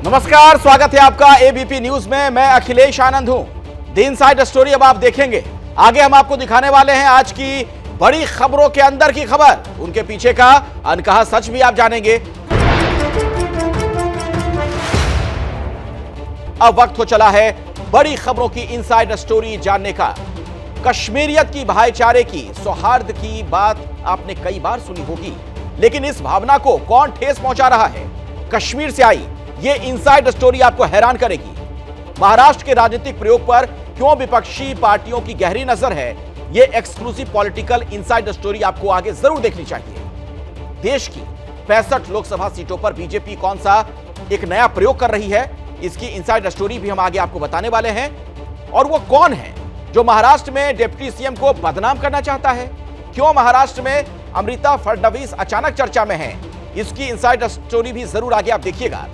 नमस्कार, स्वागत है आपका एबीपी न्यूज में। मैं अखिलेश आनंद हूं। द इनसाइड स्टोरी अब आप देखेंगे। आगे हम आपको दिखाने वाले हैं आज की बड़ी खबरों के अंदर की खबर, उनके पीछे का अनकहा सच भी आप जानेंगे। अब वक्त हो चला है बड़ी खबरों की इनसाइड स्टोरी जानने का। कश्मीरियत की, भाईचारे की, सौहार्द की बात आपने कई बार सुनी होगी, लेकिन इस भावना को कौन ठेस पहुंचा रहा है? कश्मीर से आई ये इनसाइड स्टोरी आपको हैरान करेगी। महाराष्ट्र के राजनीतिक प्रयोग पर क्यों विपक्षी पार्टियों की गहरी नजर है, ये एक्सक्लूसिव पॉलिटिकल इनसाइड स्टोरी आपको आगे जरूर देखनी चाहिए। देश की 65 लोकसभा सीटों पर बीजेपी कौन सा एक नया प्रयोग कर रही है, इसकी इनसाइड स्टोरी भी हम आगे आपको बताने वाले हैं। और वो कौन है जो महाराष्ट्र में डिप्टी सीएम को बदनाम करना चाहता है? क्यों महाराष्ट्र में अमृता फडणवीस अचानक चर्चा में है, इसकी इनसाइड स्टोरी भी जरूर आगे आप देखिएगा।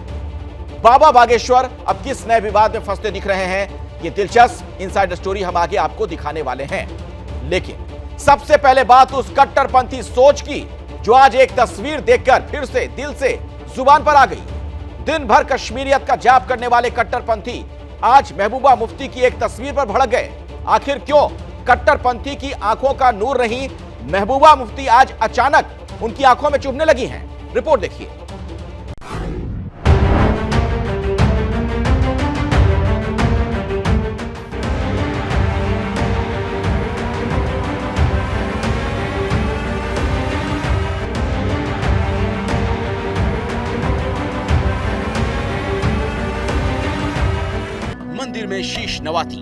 बाबा बागेश्वर अब किस नए विवाद में फंसते दिख रहे हैं, ये दिलचस्प इनसाइड स्टोरी हम आगे आपको दिखाने वाले हैं। लेकिन सबसे पहले बात उस कट्टरपंथी सोच की जो आज एक तस्वीर देखकर फिर से दिल से जुबान पर आ गई। दिन भर कश्मीरियत का जाप करने वाले कट्टरपंथी आज महबूबा मुफ्ती की एक तस्वीर पर भड़क गए। आखिर क्यों कट्टरपंथी की आंखों का नूर रही महबूबा मुफ्ती आज अचानक उनकी आंखों में चुभने लगी हैं? रिपोर्ट देखिए। मंदिर में शीश नवाती,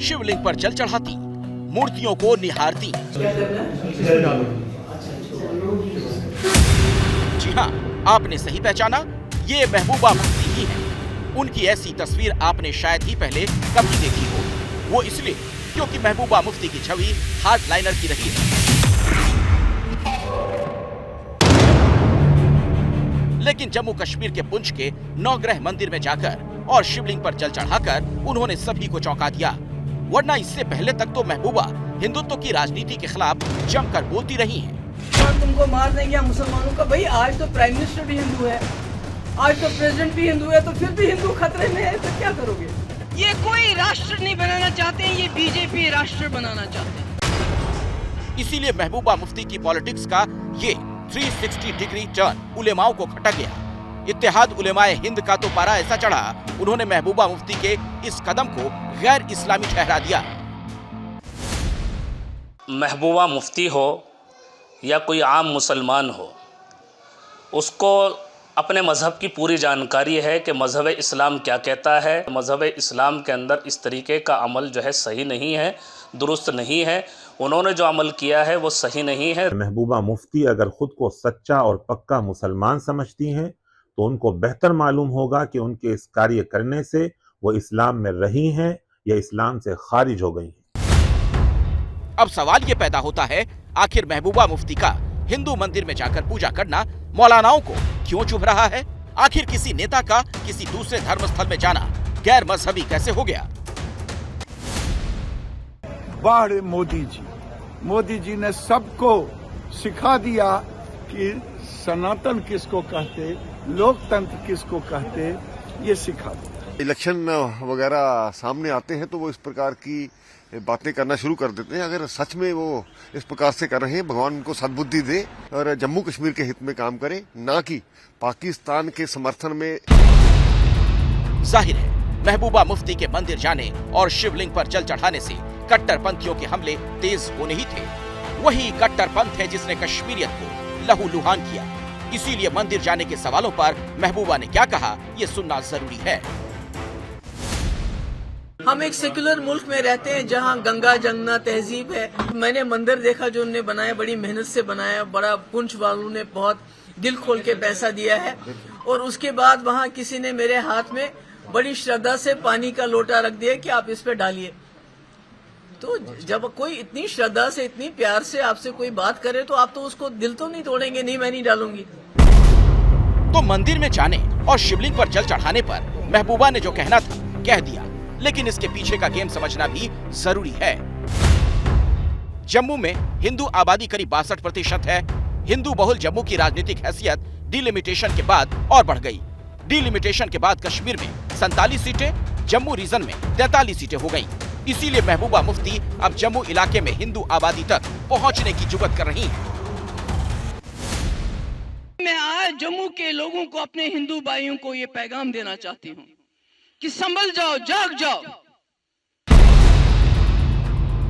शिवलिंग पर जल चढ़ाती, मूर्तियों को निहारती। जी हाँ, आपने सही पहचाना, ये महबूबा मुफ्ती ही है। उनकी ऐसी तस्वीर आपने शायद ही पहले कभी देखी हो। वो इसलिए क्योंकि महबूबा मुफ्ती की छवि हार्डलाइनर की रही है। लेकिन जम्मू कश्मीर के पुंछ के नवग्रह मंदिर में जाकर और शिवलिंग पर जल चढ़ाकर उन्होंने सभी को चौंका दिया। वरना इससे पहले तक तो महबूबा हिंदुत्व की राजनीति के खिलाफ जमकर बोलती रही हैं। तुमको मार देंगे मुसलमानों का। भाई आज तो प्राइम मिनिस्टर भी हिंदू है, आज तो प्रेसिडेंट भी हिंदू है, तो फिर भी हिंदू खतरे में है, तो क्या करोगे? ये कोई राष्ट्र नहीं बनाना चाहते हैं, ये बीजेपी राष्ट्र बनाना चाहते हैं। इसीलिए महबूबा मुफ्ती की पॉलिटिक्स का ये 360 डिग्री टर्न उलेमाओं को खटक गया। इत्तेहाद उलेमाए हिंद का तो पारा ऐसा चढ़ा, उन्होंने महबूबा मुफ्ती के इस कदम को गैर इस्लामी ठहरा दिया। महबूबा मुफ्ती हो या कोई आम मुसलमान हो, उसको अपने मज़हब की पूरी जानकारी है कि मज़हब इस्लाम क्या कहता है। मज़हब इस्लाम के अंदर इस तरीके का अमल जो है सही नहीं है, दुरुस्त नहीं है। उन्होंने जो अमल किया है वो सही नहीं है। महबूबा मुफ्ती अगर ख़ुद को सच्चा और पक्का मुसलमान समझती हैं तो उनको बेहतर मालूम होगा कि उनके इस कार्य करने से वो इस्लाम में रही हैं या इस्लाम से खारिज हो गई हैं। अब सवाल ये पैदा होता है, आखिर महबूबा मुफ्ती का हिंदू मंदिर में जाकर पूजा करना मौलानाओं को क्यों चुभ रहा है? आखिर किसी नेता का किसी दूसरे धर्म स्थल में जाना गैर मजहबी कैसे हो गया? बाढ़ मोदी जी ने सबको सिखा दिया कि सनातन किसको कहते, लोकतंत्र किसको कहते, ये सिखा दिया। इलेक्शन वगैरह सामने आते हैं तो वो इस प्रकार की बातें करना शुरू कर देते हैं। अगर सच में वो इस प्रकार से कर रहे हैं, भगवान उनको सद्बुद्धि दे और जम्मू कश्मीर के हित में काम करें, ना कि पाकिस्तान के समर्थन में। जाहिर है महबूबा मुफ्ती के मंदिर जाने और शिवलिंग पर जल चढ़ाने से कट्टरपंथियों के हमले तेज होने ही थे। वही कट्टरपंथ है जिसने कश्मीरियत को लहूलुहान किया। इसीलिए मंदिर जाने के सवालों पर महबूबा ने क्या कहा, ये सुनना जरूरी है। हम एक सेक्युलर मुल्क में रहते हैं जहाँ गंगा जमुना तहजीब है। मैंने मंदिर देखा जो उन्होंने बनाया, बड़ी मेहनत से बनाया, बड़ा पुंछ वालों ने बहुत दिल खोल के पैसा दिया है। और उसके बाद वहाँ किसी ने मेरे हाथ में बड़ी श्रद्धा से पानी का लोटा रख दिया कि आप इस पे डालिए। तो जब कोई इतनी श्रद्धा से, इतनी प्यार से आपसे कोई बात करे तो आप तो उसको दिल तो नहीं तोड़ेंगे, नहीं मैं नहीं डालूंगी। तो मंदिर में जाने और शिवलिंग पर जल चढ़ाने पर महबूबा ने जो कहना था कह दिया, लेकिन इसके पीछे का गेम समझना भी जरूरी है। जम्मू में हिंदू आबादी करीब 62% है। हिंदू बहुल जम्मू की राजनीतिक हैसियत डिलिमिटेशन के बाद और बढ़ गई। डिलिमिटेशन के बाद कश्मीर में 47 सीटें, जम्मू रीजन में 43 सीटें हो गईं। इसीलिए महबूबा मुफ्ती अब जम्मू इलाके में हिंदू आबादी तक पहुंचने की जुगत कर रही हैं। मैं आज जम्मू के लोगों को, अपने हिंदू भाइयों को ये पैगाम देना चाहती हूँ कि संभल जाओ, जाग जाओ।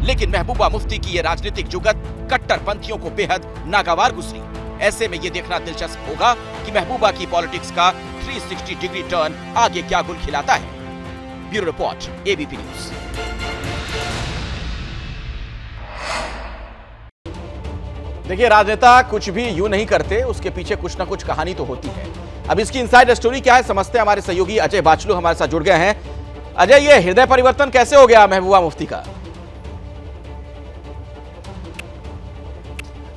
लेकिन महबूबा मुफ्ती की ये राजनीतिक जुगत कट्टरपंथियों को बेहद नागवार गुजरी। ऐसे में ये देखना दिलचस्प होगा कि महबूबा की पॉलिटिक्स का 360 डिग्री टर्न आगे क्या गुल खिलाता है। Bureau report, ABP news. देखिए, राजनेता कुछ भी यूं नहीं करते, उसके पीछे कुछ ना कुछ कहानी तो होती है। अब इसकी इनसाइड स्टोरी क्या है समझते हैं। हमारे सहयोगी अजय बाचलू हमारे साथ जुड़ गए हैं। अजय, ये हृदय परिवर्तन कैसे हो गया महबूबा मुफ्ती का?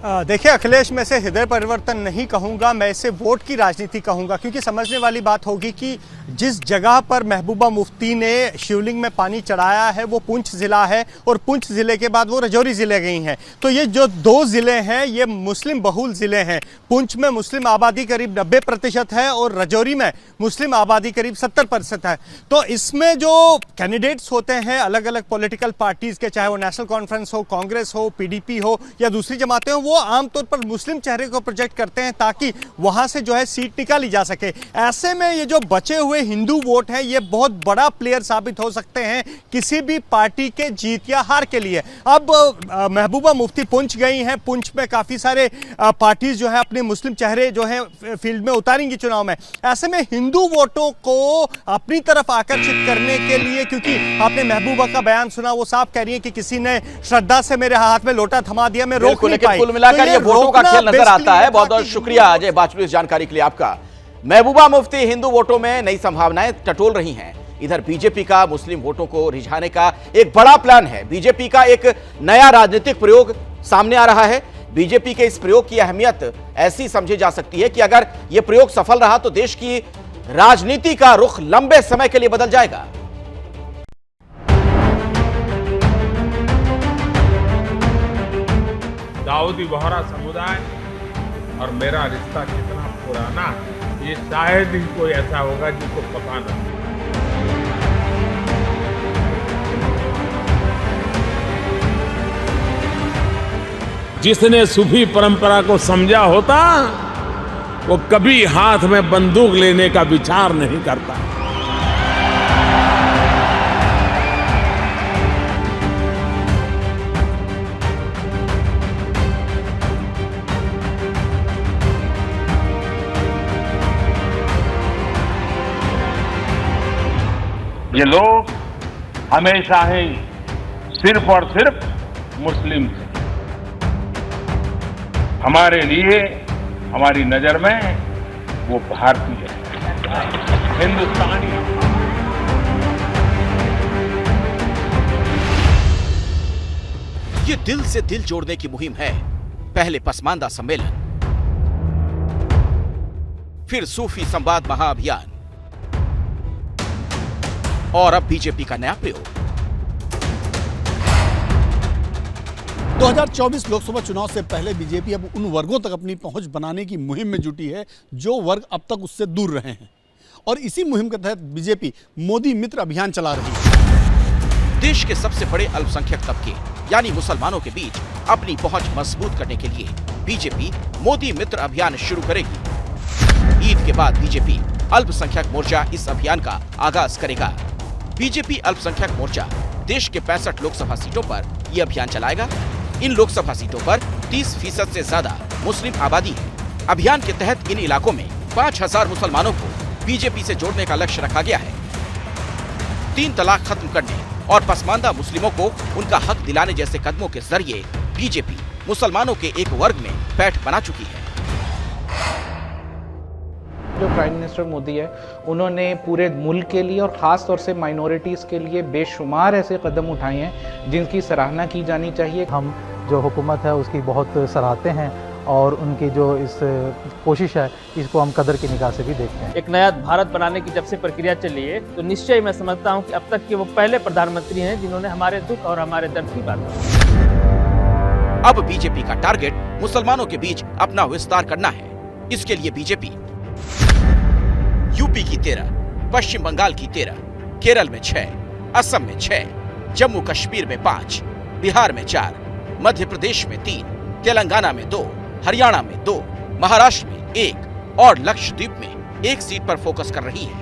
देखिए अखिलेश, मैं इसे हृदय परिवर्तन नहीं कहूँगा, मैं इसे वोट की राजनीति कहूँगा, क्योंकि समझने वाली बात होगी कि जिस जगह पर महबूबा मुफ्ती ने शिवलिंग में पानी चढ़ाया है वो पुंछ ज़िला है, और पुंछ ज़िले के बाद वो राजौरी ज़िले गई हैं। तो ये जो दो ज़िले हैं ये मुस्लिम बहुल ज़िले हैं। पुंछ में मुस्लिम आबादी करीब 90% है और राजौरी में मुस्लिम आबादी करीब 70% है। तो इसमें जो कैंडिडेट्स होते हैं अलग अलग पॉलिटिकल पार्टीज़ के, चाहे वो नेशनल कॉन्फ्रेंस हो, कांग्रेस हो, पीडीपी हो या दूसरी जमातें हो, वो आमतौर पर मुस्लिम चेहरे को प्रोजेक्ट करते हैं ताकि वहां से जो है सीट निकाली जा सके। ऐसे में ये जो बचे हुए हिंदू वोट हैं ये बहुत बड़ा प्लेयर साबित हो सकते हैं किसी भी पार्टी के जीत या हार के लिए। अब महबूबा मुफ्ती पुंछ गई हैं, पुंछ में काफी सारे पार्टीज जो है अपने मुस्लिम चेहरे जो है फील्ड में उतारेंगी चुनाव में। ऐसे में हिंदू वोटों को अपनी तरफ आकर्षित करने के लिए, क्योंकि आपने महबूबा का बयान सुना, वो साफ कह रही है कि किसी ने श्रद्धा से मेरे हाथ में लोटा थमा दिया, मैं रोक नहीं पाई। कुल मिलाकर ये वोटों का खेल नजर आता है। बहुत बहुत शुक्रिया अजय बाचलू इस जानकारी के लिए आपका। महबूबा मुफ्ती हिंदू वोटों में नई संभावनाएं टटोल रही हैं। इधर बीजेपी का मुस्लिम वोटों को रिझाने का एक बड़ा प्लान है। बीजेपी का एक नया राजनीतिक प्रयोग सामने आ रहा है। बीजेपी के इस प्रयोग की अहमियत ऐसी समझी जा सकती है कि अगर यह प्रयोग सफल रहा तो देश की राजनीति का रुख लंबे समय के लिए बदल जाएगा। दाऊदी बोहरा समुदाय और मेरा रिश्ता कितना पुराना है ये शायद ही कोई ऐसा होगा जिसको पता न हो। जिसने सूफी परंपरा को समझा होता वो कभी हाथ में बंदूक लेने का विचार नहीं करता। ये लोग हमेशा ही सिर्फ और सिर्फ मुस्लिम थे। हमारे लिए, हमारी नजर में वो भारतीय है, हिंदुस्तानी। ये दिल से दिल जोड़ने की मुहिम है। पहले पसमानदा सम्मेलन, फिर सूफी संवाद महाअभियान और अब बीजेपी का नया प्रयोग। 2024 लोकसभा चुनाव से पहले बीजेपी अब उन वर्गों तक अपनी पहुंच बनाने की मुहिम में जुटी है जो वर्ग अब तक उससे दूर रहे हैं, और इसी मुहिम के तहत बीजेपी मोदी मित्र अभियान चला रही है। देश के सबसे बड़े अल्पसंख्यक तबके यानी मुसलमानों के बीच अपनी पहुंच मजबूत करने के लिए बीजेपी मोदी मित्र अभियान शुरू करेगी। ईद के बाद बीजेपी अल्पसंख्यक मोर्चा इस अभियान का आगाज करेगा। बीजेपी अल्पसंख्यक मोर्चा देश के 65 लोकसभा सीटों पर यह अभियान चलाएगा। इन लोकसभा सीटों पर 30% से ज्यादा मुस्लिम आबादी है। अभियान के तहत इन इलाकों में 5000 मुसलमानों को बीजेपी से जोड़ने का लक्ष्य रखा गया है। 3 तलाक खत्म करने और पसमानदा मुस्लिमों को उनका हक दिलाने जैसे कदमों के जरिए बीजेपी मुसलमानों के एक वर्ग में पैठ बना चुकी है। जो प्राइम मिनिस्टर मोदी है उन्होंने पूरे मुल्क के लिए और ख़ास तौर से माइनॉरिटीज़ के लिए बेशुमार ऐसे कदम उठाए हैं जिनकी सराहना की जानी चाहिए। हम जो हुकूमत है उसकी बहुत सराहते हैं और उनकी जो इस कोशिश है इसको हम कदर की निगाह से भी देखते हैं। एक नया भारत बनाने की जब से प्रक्रिया चली है तो निश्चय मैं समझता हूं कि अब तक के वो पहले प्रधानमंत्री हैं जिन्होंने हमारे दुख और हमारे दर्द की बात की। अब बीजेपी का टारगेट मुसलमानों के बीच अपना विस्तार करना है। इसके लिए बीजेपी यूपी की 13, पश्चिम बंगाल की 13, केरल में 6, असम में 6, जम्मू कश्मीर में 5, बिहार में 4, मध्य प्रदेश में 3, तेलंगाना में 2, हरियाणा में 2, महाराष्ट्र में 1 और लक्षद्वीप में 1 सीट पर फोकस कर रही है।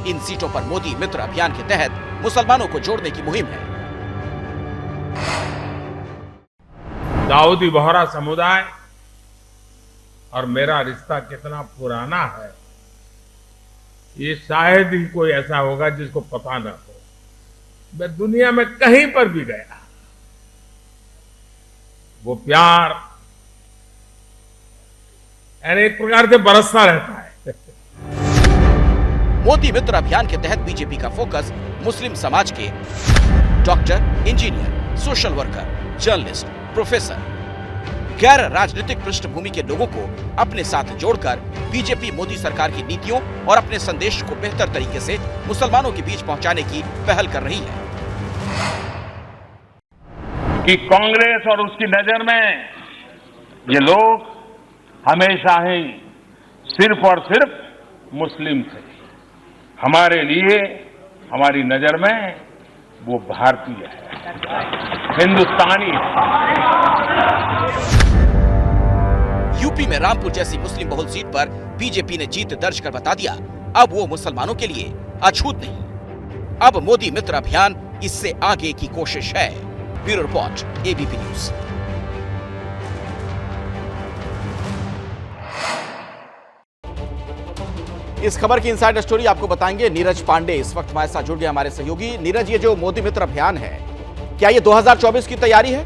इन सीटों पर मोदी मित्र अभियान के तहत मुसलमानों को जोड़ने की मुहिम है। दाऊदी बोहरा समुदाय और मेरा रिश्ता कितना पुराना है, ये शायद ही कोई ऐसा होगा जिसको पता न हो। मैं दुनिया में कहीं पर भी गया, वो प्यार यानी एक प्रकार से बरसता रहता है। मोदी मित्र अभियान के तहत बीजेपी का फोकस मुस्लिम समाज के doctor, engineer, social worker, journalist, professor, गैर राजनीतिक पृष्ठभूमि के लोगों को अपने साथ जोड़कर बीजेपी मोदी सरकार की नीतियों और अपने संदेश को बेहतर तरीके से मुसलमानों के बीच पहुंचाने की पहल कर रही है। कि कांग्रेस और उसकी नजर में ये लोग हमेशा ही सिर्फ और सिर्फ मुस्लिम थे। हमारे लिए, हमारी नजर में वो भारतीय है, हिंदुस्तानी है। यूपी में रामपुर जैसी मुस्लिम बहुल सीट पर बीजेपी ने जीत दर्ज कर बता दिया, अब वो मुसलमानों के लिए अछूत नहीं। अब मोदी मित्र अभियान इससे आगे की कोशिश है। Bureau report, ABP news. इस खबर की इनसाइड स्टोरी आपको बताएंगे नीरज पांडे इस वक्त हमारे साथ जुड़ गए, हमारे सहयोगी। नीरज, ये जो मोदी मित्र अभियान है, क्या ये 2024 की तैयारी है?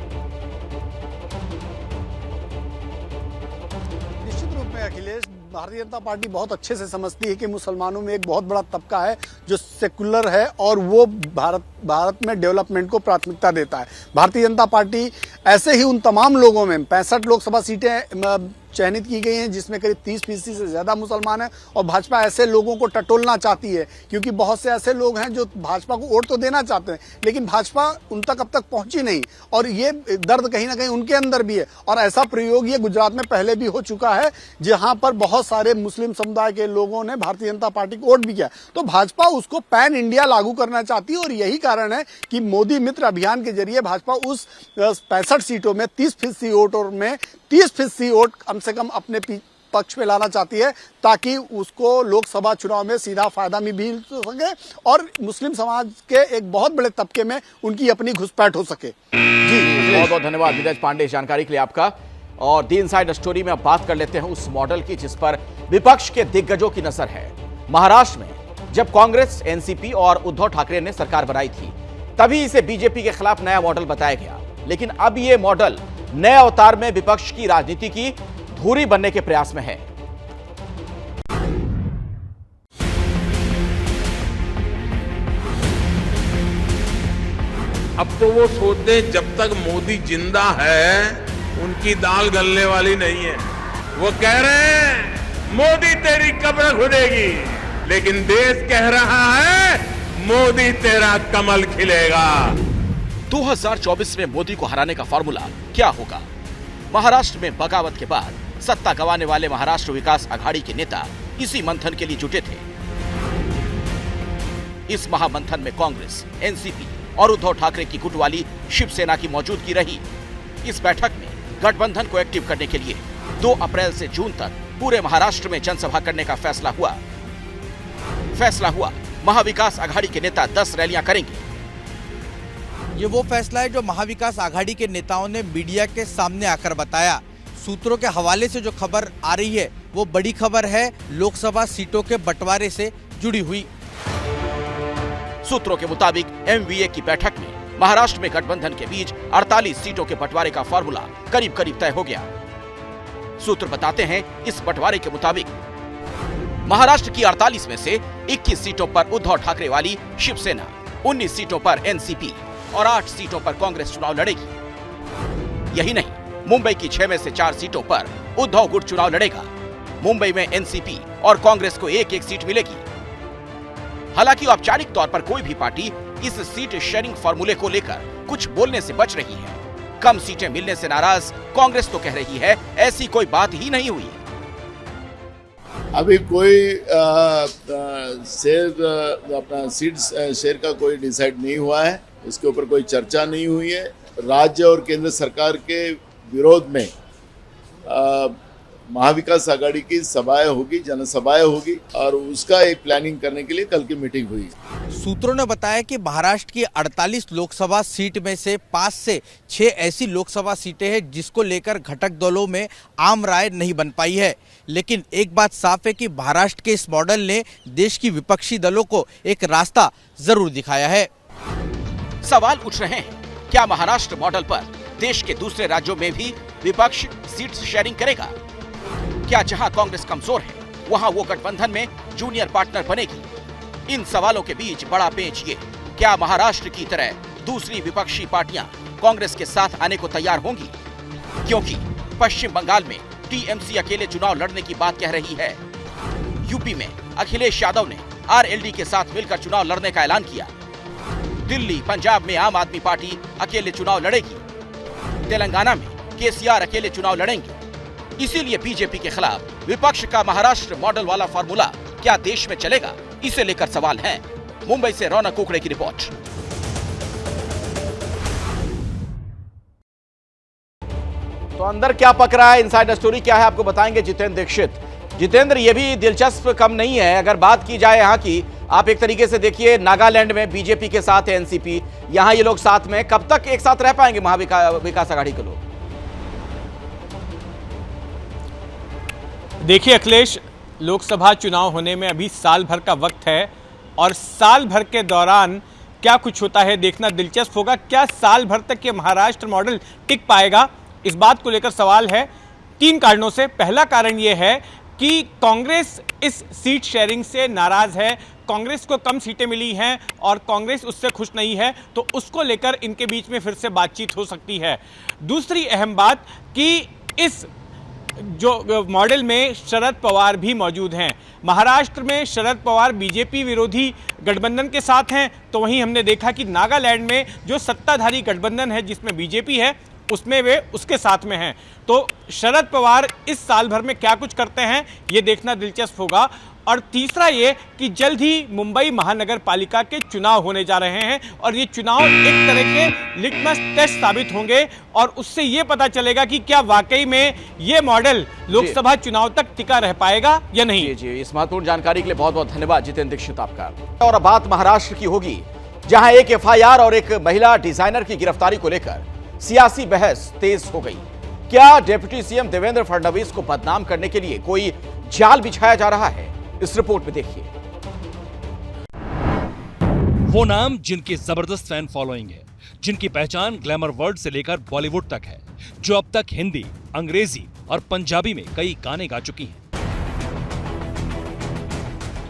निश्चित रूप में अखिलेश, भारतीय जनता पार्टी बहुत अच्छे से समझती है कि मुसलमानों में एक बहुत बड़ा तबका है जो सेकुलर है और वो भारत में डेवलपमेंट को प्राथमिकता देता है। भारतीय जनता पार्टी ऐसे ही उन तमाम लोगों में 65 लोकसभा सीटें चयनित की गई हैं जिसमें करीब 30% से ज्यादा मुसलमान हैं, और भाजपा ऐसे लोगों को टटोलना चाहती है क्योंकि बहुत से ऐसे लोग हैं जो भाजपा को वोट तो देना चाहते हैं लेकिन भाजपा उन तक अब तक पहुंची नहीं, और ये दर्द कहीं ना कहीं उनके अंदर भी है। और ऐसा प्रयोग ये गुजरात में पहले भी हो चुका है जहां पर बहुत सारे मुस्लिम समुदाय के लोगों ने भारतीय जनता पार्टी को वोट भी किया। तो भाजपा उसको पैन इंडिया लागू करना चाहती है और यही कारण है कि मोदी मित्र अभियान के जरिए भाजपा उस 65 सीटों में 30% वोट और में 30% वोट कम से कम अपने पक्ष में लाना चाहती है ताकि उसको लोकसभा चुनाव में सीधा फायदा भी मिल सके और मुस्लिम समाज के एक बहुत बड़े तबके में उनकी अपनी घुसपैठ हो सके। जी, बहुत बहुत धन्यवाद नीरज पांडे इस जानकारी के लिए आपका। और दी इनसाइड स्टोरी में अब बात कर लेते हैं उस मॉडल की जिस पर विपक्ष के दिग्गजों की नजर है। महाराष्ट्र में जब कांग्रेस, एनसीपी और उद्धव ठाकरे ने सरकार बनाई थी तभी इसे बीजेपी के खिलाफ नया मॉडल बताया गया, लेकिन अब ये मॉडल नए अवतार में विपक्ष की राजनीति की धुरी बनने के प्रयास में है। अब तो वो सोचते हैं जब तक मोदी जिंदा है उनकी दाल गलने वाली नहीं है। वो कह रहे हैं मोदी तेरी कब्र खुदेगी, लेकिन देश कह रहा है मोदी तेरा कमल खिलेगा। 2024 में मोदी को हराने का फॉर्मूला क्या होगा? महाराष्ट्र में बगावत के बाद सत्ता गंवाने वाले महाराष्ट्र विकास आघाड़ी के नेता इसी मंथन के लिए जुटे थे। इस महामंथन में कांग्रेस, एनसीपी और उद्धव ठाकरे की गुट वाली शिवसेना की मौजूदगी रही। इस बैठक में गठबंधन को एक्टिव करने के लिए 2 अप्रैल से जून तक पूरे महाराष्ट्र में जनसभा करने का फैसला हुआ। महाविकास आघाड़ी के नेता 10 रैलियां करेंगे। ये वो फैसला है जो महाविकास आघाड़ी के नेताओं ने मीडिया के सामने आकर बताया। सूत्रों के हवाले से जो खबर आ रही है वो बड़ी खबर है, लोकसभा सीटों के बंटवारे से जुड़ी हुई। सूत्रों के मुताबिक एमवीए की बैठक में महाराष्ट्र में गठबंधन के बीच 48 सीटों के बंटवारे का फॉर्मूला करीब करीब तय हो गया। सूत्र बताते हैं इस बंटवारे के मुताबिक महाराष्ट्र की 48 में से 21 सीटों पर उद्धव ठाकरे वाली शिवसेना, 19 सीटों पर एनसीपी और 8 सीटों पर कांग्रेस चुनाव लड़ेगी। यही नहीं, मुंबई की 6 में से 4 सीटों पर उद्धव गुट चुनाव लड़ेगा। मुंबई में एनसीपी और कांग्रेस को एक-एक सीट मिलेगी। हालांकि औपचारिक तौर पर कोई भी पार्टी इस सीट शेयरिंग फॉर्मूले को लेकर कुछ बोलने से बच रही है। कम सीटें मिलने से नाराज कांग्रेस तो कह रही है ऐसी कोई बात ही नहीं हुई। अभी कोई शेयर अपना सीट शेयर का कोई डिसाइड नहीं हुआ है, इसके ऊपर कोई चर्चा नहीं हुई है। राज्य और केंद्र सरकार के विरोध में महाविकास आघाड़ी की सभाएं होगी, जनसभाएं होगी और उसका एक प्लानिंग करने के लिए कल की मीटिंग हुई। सूत्रों ने बताया कि महाराष्ट्र की 48 लोकसभा सीट में से 5 से 6 ऐसी लोकसभा सीटें हैं जिसको लेकर घटक दलों में आम राय नहीं बन पाई है। लेकिन एक बात साफ है कि महाराष्ट्र के इस मॉडल ने देश की विपक्षी दलों को एक रास्ता जरूर दिखाया है। सवाल उठ रहे हैं, क्या महाराष्ट्र मॉडल पर देश के दूसरे राज्यों में भी विपक्ष सीट शेयरिंग करेगा? क्या जहां कांग्रेस कमजोर है वहां वो गठबंधन में जूनियर पार्टनर बनेगी? इन सवालों के बीच बड़ा पेंच ये, क्या महाराष्ट्र की तरह दूसरी विपक्षी पार्टियां कांग्रेस के साथ आने को तैयार होंगी? क्योंकि पश्चिम बंगाल में टीएमसी अकेले चुनाव लड़ने की बात कह रही है। यूपी में अखिलेश यादव ने आरएलडी के साथ मिलकर चुनाव लड़ने का ऐलान किया। दिल्ली, पंजाब में आम आदमी पार्टी अकेले चुनाव लड़ेगी। तेलंगाना में केसीआर अकेले चुनाव लड़ेंगे। इसीलिए बीजेपी के खिलाफ विपक्ष का महाराष्ट्र मॉडल वाला फार्मूला क्या देश में चलेगा? इसे लेकर सवाल हैं। मुंबई से रौनक कुकड़े की रिपोर्ट। तो अंदर क्या पक रहा है, इनसाइडर स्टोरी क्या है, आपको बताएंगे जितेंद्र दीक्षित। जितेंद्र, ये भी दिलचस्प कम नहीं है। अगर बात की जाए यहाँ की, आप एक तरीके से देखिए नागालैंड में बीजेपी के साथ है एनसीपी, यहाँ ये लोग साथ में, कब तक एक साथ रह पाएंगे महाविकास आघाड़ी के लोग? देखिए अखिलेश, लोकसभा चुनाव होने में अभी साल भर का वक्त है और साल भर के दौरान क्या कुछ होता है देखना दिलचस्प होगा। क्या साल भर तक ये महाराष्ट्र मॉडल टिक पाएगा, इस बात को लेकर सवाल है 3 कारणों से। पहला कारण ये है कि कांग्रेस इस सीट शेयरिंग से नाराज है। कांग्रेस को कम सीटें मिली हैं और कांग्रेस उससे खुश नहीं है, तो उसको लेकर इनके बीच में फिर से बातचीत हो सकती है। दूसरी अहम बात कि इस जो मॉडल में शरद पवार भी मौजूद हैं। महाराष्ट्र में शरद पवार बीजेपी विरोधी गठबंधन के साथ हैं, तो वहीं हमने देखा कि नागालैंड में जो सत्ताधारी गठबंधन है जिसमें बीजेपी है उसमें वे उसके साथ में हैं। तो शरद पवार इस साल भर में क्या कुछ करते हैं ये देखना दिलचस्प होगा। और तीसरा ये कि जल्द ही मुंबई महानगर पालिका के चुनाव होने जा रहे हैं और ये चुनाव एक तरह के लिटमस टेस्ट साबित होंगे और उससे ये पता चलेगा कि क्या वाकई में ये मॉडल लोकसभा चुनाव तक टिका रह पाएगा या नहीं। जी, इस महत्वपूर्ण जानकारी के लिए बहुत बहुत धन्यवाद जितेंद्र दीक्षित आपका। और अब बात महाराष्ट्र की होगी, जहां एक एफआईआर और एक महिला डिजाइनर की गिरफ्तारी को लेकर सियासी बहस तेज हो गई। क्या डिप्टी सीएम देवेंद्र फडणवीस को बदनाम करने के लिए कोई जाल बिछाया जा रहा है? इस रिपोर्ट में देखिए। वो नाम जिनकी जबरदस्त फैन फॉलोइंग है, जिनकी पहचान ग्लैमर वर्ल्ड से लेकर बॉलीवुड तक है, जो अब तक हिंदी, अंग्रेजी और पंजाबी में कई गाने गा चुकी हैं।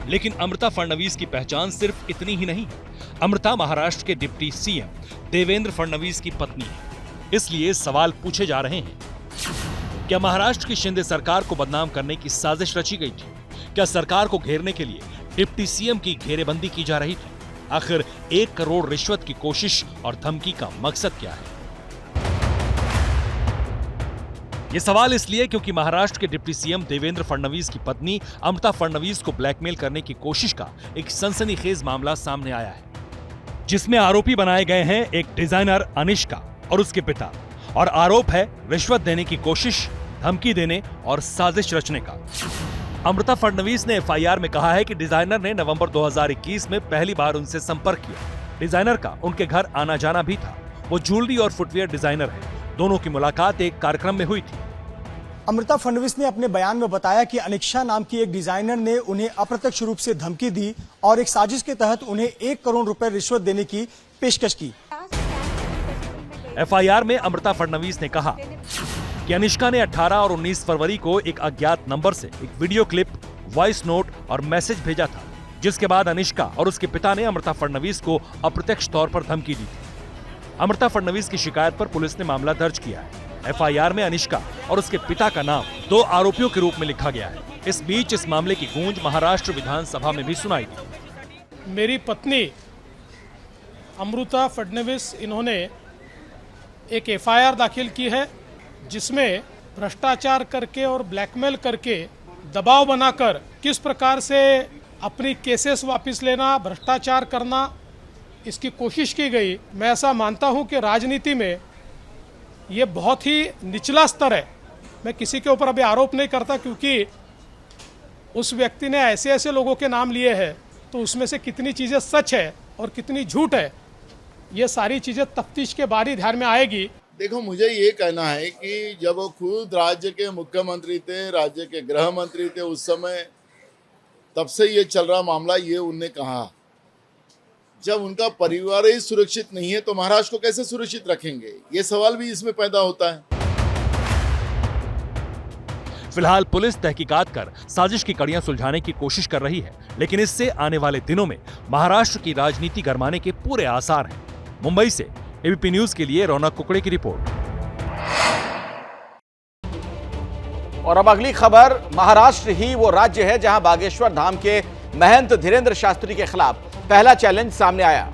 लेकिन अमृता फडणवीस की पहचान सिर्फ इतनी ही नहीं। अमृता महाराष्ट्र के डिप्टी सीएम देवेंद्र फडणवीस की पत्नी है। इसलिए सवाल पूछे जा रहे हैं, क्या महाराष्ट्र की शिंदे सरकार को बदनाम करने की साजिश रची गई थी? क्या सरकार को घेरने के लिए डिप्टी सीएम की घेरेबंदी की जा रही थी? आखिर 1 करोड़ रिश्वत की कोशिश और धमकी का मकसद क्या है? यह सवाल इसलिए क्योंकि महाराष्ट्र के डिप्टी सीएम देवेंद्र फडणवीस की पत्नी अमृता फडणवीस को ब्लैकमेल करने की कोशिश का एक सनसनीखेज मामला सामने आया है, जिसमें आरोपी बनाए गए हैं एक डिजाइनर अनिष्का और उसके पिता, और आरोप है रिश्वत देने की कोशिश, धमकी देने और साजिश रचने का। अमृता फडणवीस ने एफआईआर में कहा है कि डिजाइनर ने नवंबर 2021 में पहली बार उनसे संपर्क किया। डिजाइनर का उनके घर आना जाना भी था। वो ज्वेलरी और फुटवियर डिजाइनर है। दोनों की मुलाकात एक कार्यक्रम में हुई थी। अमृता फडणवीस ने अपने बयान में बताया कि अनिक्षा नाम की एक डिजाइनर ने उन्हें अप्रत्यक्ष रूप से धमकी दी और एक साजिश के तहत उन्हें 1 करोड़ रुपए रिश्वत देने की पेशकश की। एफआईआर में अमृता फडणवीस ने कहा कि अनिष्का ने 18 और 19 फरवरी को एक अज्ञात नंबर से एक वीडियो क्लिप, वॉइस नोट और मैसेज भेजा था, जिसके बाद अनिष्का और उसके पिता ने अमृता फडणवीस को अप्रत्यक्ष तौर पर धमकी दी थी। अमृता फडणवीस की शिकायत पर पुलिस ने मामला दर्ज किया है। एफआईआर में अनिष्का और उसके पिता का नाम 2 आरोपियों के रूप में लिखा गया है। इस बीच इस मामले की गूंज महाराष्ट्र विधानसभा में भी सुनाई दी। मेरी पत्नी अमृता फडणवीस इन्होंने एक एफआईआर दाखिल की है, जिसमें भ्रष्टाचार करके और ब्लैकमेल करके दबाव बनाकर किस प्रकार से अपनी केसेस वापस लेना, भ्रष्टाचार करना, इसकी कोशिश की गई। मैं ऐसा मानता हूं कि राजनीति में ये बहुत ही निचला स्तर है। मैं किसी के ऊपर अभी आरोप नहीं करता, क्योंकि उस व्यक्ति ने ऐसे ऐसे लोगों के नाम लिए हैं, तो उसमें से कितनी चीज़ें सच है और कितनी झूठ है, ये सारी चीज़ें तफ्तीश के बाद ही ध्यान में आएगी। देखो, मुझे ये कहना है कि जब वो खुद राज्य के मुख्यमंत्री थे, राज्य के गृह मंत्री थे उस समय, तब से ये चल रहा मामला, ये उनने कहा जब उनका परिवार ही सुरक्षित नहीं है तो महाराष्ट्र को कैसे सुरक्षित रखेंगे, ये सवाल भी इसमें पैदा होता है। फिलहाल पुलिस तहकीकात कर साजिश की कड़ियां सुलझाने की कोशिश कर रही है, लेकिन इससे आने वाले दिनों में महाराष्ट्र की राजनीति गरमाने के पूरे आसार हैं। मुंबई से एबीपी न्यूज के लिए रौनक कुकड़े की रिपोर्ट। और अब अगली खबर, महाराष्ट्र ही वो राज्य है जहां बागेश्वर धाम के महंत धीरेंद्र शास्त्री के खिलाफ पहला चैलेंज सामने आया।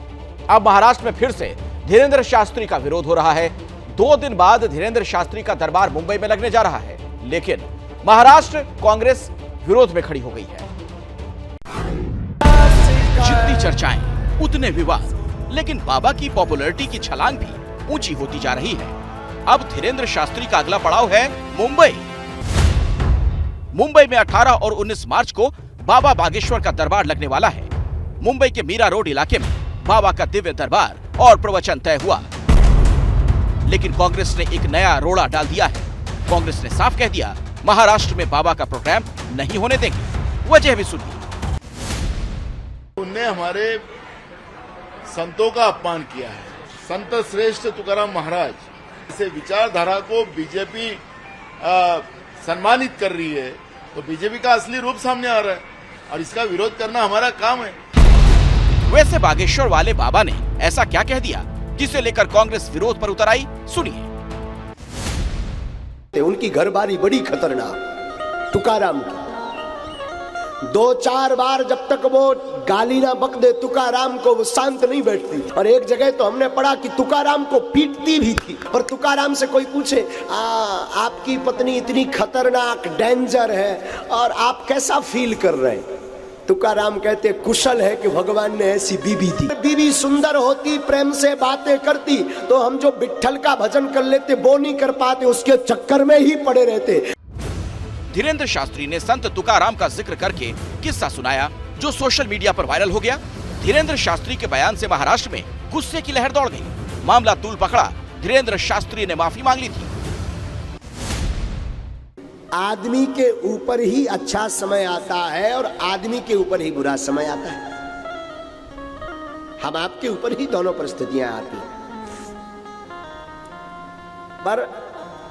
अब महाराष्ट्र में फिर से धीरेंद्र शास्त्री का विरोध हो रहा है। 2 दिन बाद धीरेंद्र शास्त्री का दरबार मुंबई में लगने जा रहा है, लेकिन महाराष्ट्र कांग्रेस विरोध में खड़ी हो गई है। जितनी चर्चाएं उतने विवाद, लेकिन बाबा की पॉपुलैरिटी की छलांग भी ऊंची होती जा रही है। अब धीरेंद्र शास्त्री का अगला पड़ाव है मुंबई। मुंबई में 18 और 19 मार्च को बाबा बागेश्वर का दरबार लगने वाला है। मुंबई के मीरा रोड इलाके में बाबा का दिव्य दरबार और प्रवचन तय हुआ, लेकिन कांग्रेस ने एक नया रोड़ा डाल दिया है। कांग्रेस ने साफ कह दिया, महाराष्ट्र में बाबा का प्रोग्राम नहीं होने देंगे। वजह भी सुनिए। उनने हमारे संतों का अपमान किया है। संत श्रेष्ठ तुकाराम महाराज, इसे विचारधारा को बीजेपी सम्मानित कर रही है, तो बीजेपी का असली रूप सामने आ रहा है और इसका विरोध करना हमारा काम है। वैसे बागेश्वर वाले बाबा ने ऐसा क्या कह दिया जिसे लेकर कांग्रेस विरोध पर उतर आई? सुनिए। उनकी घरबारी बड़ी खतरनाक, तुकाराम की। 2-4 बार जब तक वो गाली ना बक दे तुकाराम को, वो शांत नहीं बैठती। और एक जगह तो हमने पढ़ा कि तुकाराम को पीटती भी थी। और तुकाराम से कोई पूछे, आपकी पत्नी इतनी खतरनाक, डेंजर है, और आप कैसा फील कर रहे हैं? तुकाराम कहते, कुशल है कि भगवान ने ऐसी बीवी दी। बीवी सुंदर होती, प्रेम से बातें करती, तो हम जो विट्ठल का भजन कर लेते वो नहीं कर पाते, उसके चक्कर में ही पड़े रहते। धीरेंद्र शास्त्री ने संत तुकाराम का जिक्र करके किस्सा सुनाया जो सोशल मीडिया पर वायरल हो गया। धीरेंद्र शास्त्री के बयान से महाराष्ट्र में गुस्से की लहर दौड़ गई। मामला तूल पकड़ा। धीरेंद्र शास्त्री ने माफी मांग ली थी। आदमी के ऊपर ही अच्छा समय आता है और आदमी के ऊपर ही बुरा समय आता है। हम आपके ऊपर ही दोनों परिस्थितियां आती हैं। पर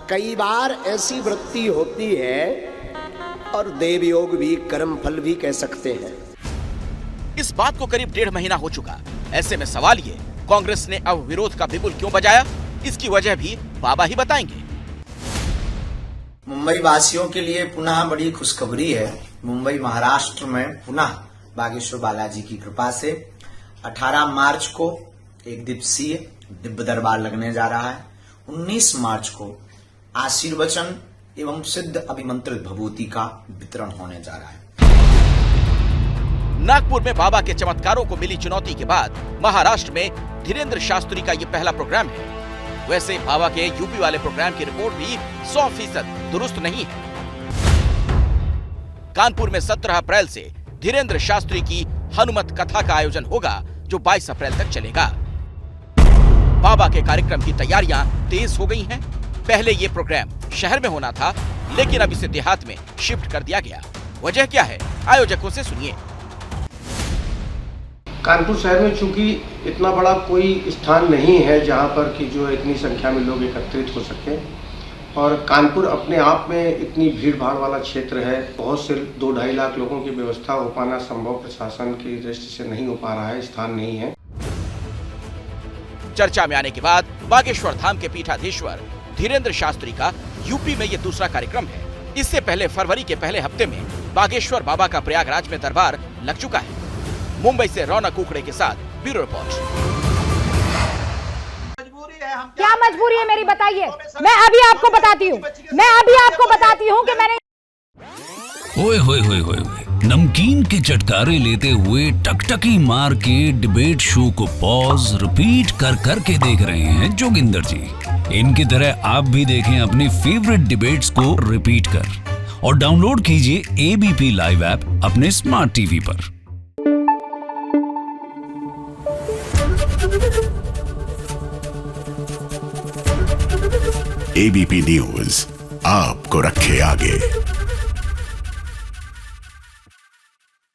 कई बार ऐसी वृत्ति होती है, और देव योग भी, कर्म फल भी कह सकते हैं। इस बात को करीब 1.5 महीना हो चुका। ऐसे में सवाल ये, कांग्रेस ने अब विरोध का बिगुल क्यों बजाया? इसकी वजह भी बाबा ही बताएंगे। मुंबई वासियों के लिए पुनः बड़ी खुशखबरी है। मुंबई महाराष्ट्र में पुनः बागेश्वर बालाजी की कृपा से 18 मार्च को एक दिवसीय दिव्य दरबार लगने जा रहा है। 19 मार्च को आशीर्वचन एवं सिद्ध अभिमंत्रित भभूति का वितरण होने जा रहा है। नागपुर में बाबा के चमत्कारों को मिली चुनौती के बाद महाराष्ट्र में धीरेंद्र शास्त्री का ये पहला प्रोग्राम है। वैसे बाबा के यूपी वाले प्रोग्राम की रिपोर्ट भी 100% दुरुस्त नहीं है। कानपुर में 17 अप्रैल से धीरेंद्र शास्त्री की हनुमत कथा का आयोजन होगा जो 22 अप्रैल तक चलेगा। बाबा के कार्यक्रम की तैयारियां तेज हो गई हैं। पहले ये प्रोग्राम शहर में होना था, लेकिन अब इसे देहात में शिफ्ट कर दिया गया। वजह क्या है? आयोजकों से सुनिए। कानपुर शहर में चूंकि इतना बड़ा कोई स्थान नहीं है जहां पर कि जो इतनी संख्या में लोग एकत्रित हो सके, और कानपुर अपने आप में इतनी भीड़ भाड़ वाला क्षेत्र है, बहुत से 2-2.5 लाख लोगों की व्यवस्था हो पाना संभव प्रशासन की दृष्टि से नहीं हो पा रहा है, स्थान नहीं है। चर्चा में आने के बाद बागेश्वर धाम के पीठाधीश्वर धीरेंद्र शास्त्री का यूपी में ये दूसरा कार्यक्रम है। इससे पहले फरवरी के पहले हफ्ते में बागेश्वर बाबा का प्रयागराज में दरबार लग चुका है। मुंबई से रौनक कुकड़े के साथ ब्यूरो रिपोर्ट। क्या मजबूरी है मेरी, बताइए। मैं अभी आपको बताती हूँ कि मैंने ओए होए होए होए होए, नमकीन के चटकारे लेते हुए टकटकी मार के डिबेट शो को पॉज रिपीट कर कर के देख रहे हैं जोगिंदर जी। इनकी तरह आप भी देखें अपनी फेवरेट डिबेट्स को रिपीट कर और डाउनलोड कीजिए एबीपी लाइव ऐप अपने स्मार्ट टीवी पर। एबीपी न्यूज आपको रखे आगे।